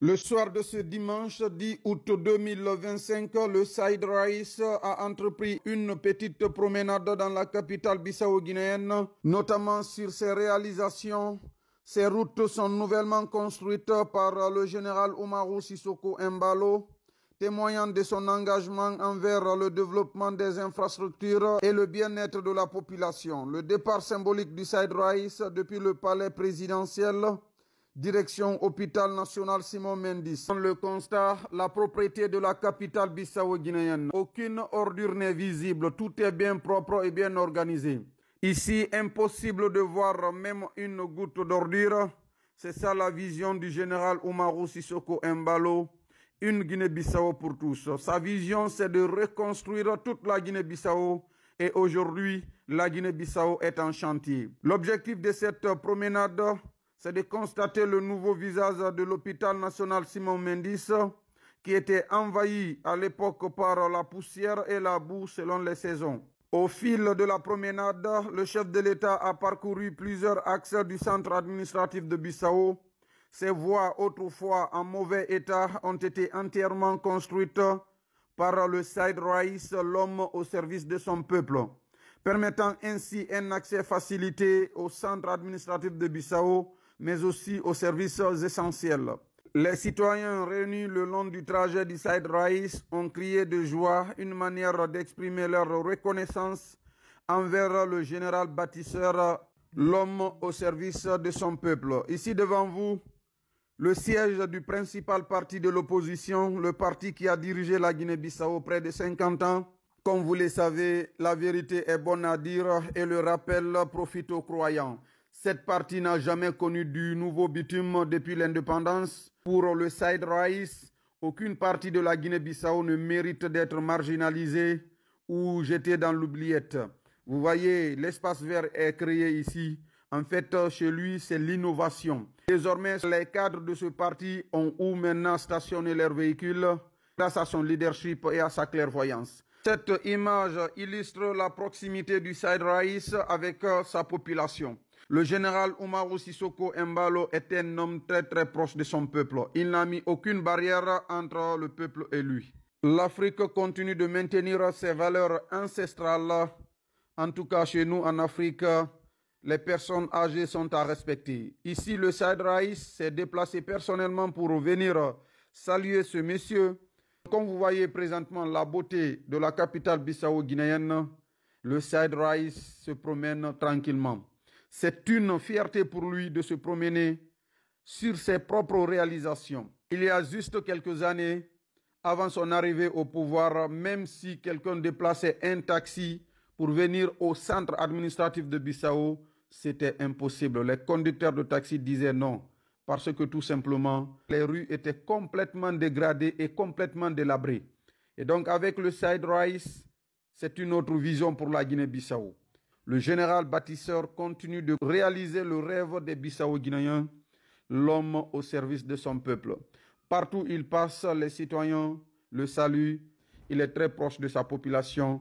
Le soir de ce dimanche 10 août 2025, le Saïd Raïs a entrepris une petite promenade dans la capitale bissau-guinéenne, notamment sur ses réalisations. Ces routes sont nouvellement construites par le général Umaru Sissoko Embalo, témoignant de son engagement envers le développement des infrastructures et le bien-être de la population. Le départ symbolique du Saïd Raïs depuis le palais présidentiel, direction Hôpital National Simon Mendy. Le constat, la propriété de la capitale bissau-guinéenne. Aucune ordure n'est visible, tout est bien propre et bien organisé. Ici, impossible de voir même une goutte d'ordure. C'est ça la vision du général Umaru Sissoko Embalo. Une Guinée-Bissau pour tous. Sa vision, c'est de reconstruire toute la Guinée-Bissau. Et aujourd'hui, la Guinée-Bissau est en chantier. L'objectif de cette promenade, c'est de constater le nouveau visage de l'hôpital national Simon Mendy, qui était envahi à l'époque par la poussière et la boue selon les saisons. Au fil de la promenade, le chef de l'État a parcouru plusieurs axes du centre administratif de Bissau. Ces voies, autrefois en mauvais état, ont été entièrement construites par le Saïd Raïs, l'homme au service de son peuple, permettant ainsi un accès facilité au centre administratif de Bissau, mais aussi aux services essentiels. Les citoyens réunis le long du trajet du Saïd Raïs ont crié de joie, une manière d'exprimer leur reconnaissance envers le général bâtisseur, l'homme au service de son peuple. Ici devant vous, le siège du principal parti de l'opposition, le parti qui a dirigé la Guinée-Bissau près de 50 ans. Comme vous le savez, la vérité est bonne à dire et le rappel profite aux croyants. Cette partie n'a jamais connu du nouveau bitume depuis l'indépendance. Pour le Saïd Raïs, aucune partie de la Guinée-Bissau ne mérite d'être marginalisée ou jetée dans l'oubliette. Vous voyez, l'espace vert est créé ici. En fait, chez lui, c'est l'innovation. Désormais, les cadres de ce parti ont où maintenant stationné leurs véhicules grâce à son leadership et à sa clairvoyance. Cette image illustre la proximité du Saïd Raïs avec sa population. Le général Umaru Sissoko Embalo est un homme très proche de son peuple. Il n'a mis aucune barrière entre le peuple et lui. L'Afrique continue de maintenir ses valeurs ancestrales. En tout cas, chez nous en Afrique, les personnes âgées sont à respecter. Ici, le Saïd Raïs s'est déplacé personnellement pour venir saluer ce monsieur. Comme vous voyez présentement la beauté de la capitale bissau-guinéenne, le Saïd Raïs se promène tranquillement. C'est une fierté pour lui de se promener sur ses propres réalisations. Il y a juste quelques années, avant son arrivée au pouvoir, même si quelqu'un déplaçait un taxi pour venir au centre administratif de Bissau, c'était impossible. Les conducteurs de taxi disaient non, parce que tout simplement, les rues étaient complètement dégradées et complètement délabrées. Et donc avec le Saïd Raïs, c'est une autre vision pour la Guinée-Bissau. Le général bâtisseur continue de réaliser le rêve des Bissau-Guinéens, l'homme au service de son peuple. Partout où il passe, les citoyens le saluent. Il est très proche de sa population.